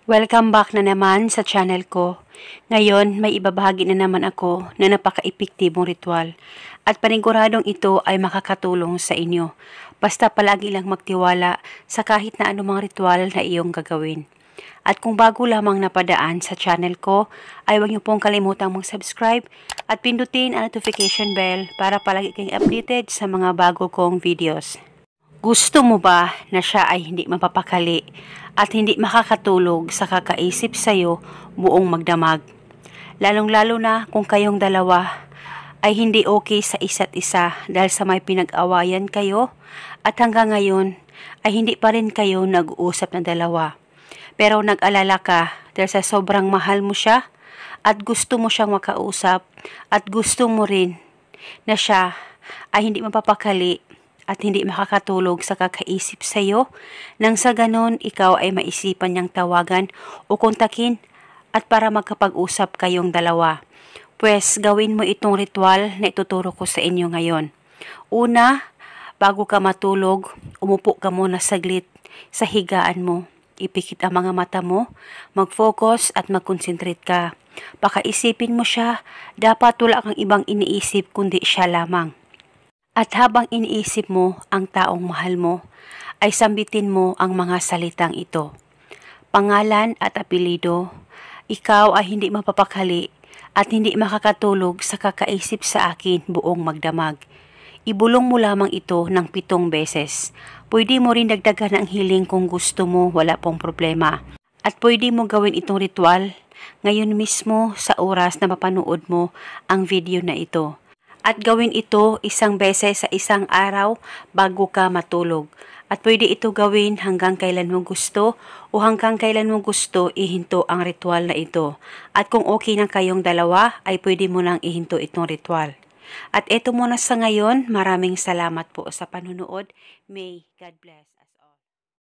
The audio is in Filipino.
Welcome back na naman sa channel ko. Ngayon, may ibabahagi na naman ako na napaka-epektibong ritual at paniguradong ito ay makakatulong sa inyo. Basta palagi lang magtiwala sa kahit na anumang ritual na iyong gagawin. At kung bago lamang napadaan sa channel ko, ay huwag niyo pong kalimutang mag-subscribe at pindutin ang notification bell para palagi kayong updated sa mga bago kong videos. Gusto mo ba na siya ay hindi mapapakali at hindi makakatulog sa kakaisip sa'yo buong magdamag? Lalong-lalo na kung kayong dalawa ay hindi okay sa isa't isa dahil sa may pinag-awayan kayo at hanggang ngayon ay hindi pa rin kayo nag-uusap na dalawa. Pero nag-alala ka dahil sa sobrang mahal mo siya at gusto mo siyang makausap at gusto mo rin na siya ay hindi mapapakali at hindi makakatulog sa kakaisip sa iyo, nang sa ganon ikaw ay maisipan niyang tawagan o kontakin at para magkapag-usap kayong dalawa. Pues gawin mo itong ritual na ituturo ko sa inyo ngayon. Una, bago ka matulog, umupo ka muna saglit sa higaan mo. Ipikit ang mga mata mo, mag-focus at mag-concentrate ka. Pakaisipin mo siya, dapat wala kang ibang iniisip kundi siya lamang. At habang iniisip mo ang taong mahal mo, ay sambitin mo ang mga salitang ito. Pangalan at apelido, ikaw ay hindi mapapakali at hindi makakatulog sa kakaisip sa akin buong magdamag. Ibulong mo lamang ito ng 7 beses. Pwede mo rin dagdagan ang hiling kung gusto mo, wala pong problema. At pwede mo gawin itong ritual ngayon mismo sa oras na mapanood mo ang video na ito. At gawin ito 1 beses sa isang araw bago ka matulog. At pwede ito gawin hanggang kailan mo gusto o hanggang kailan mo gusto ihinto ang ritual na ito. At kung okay na kayong dalawa ay pwede mo nang ihinto itong ritual. At ito muna sa ngayon, maraming salamat po sa panunood. May God bless.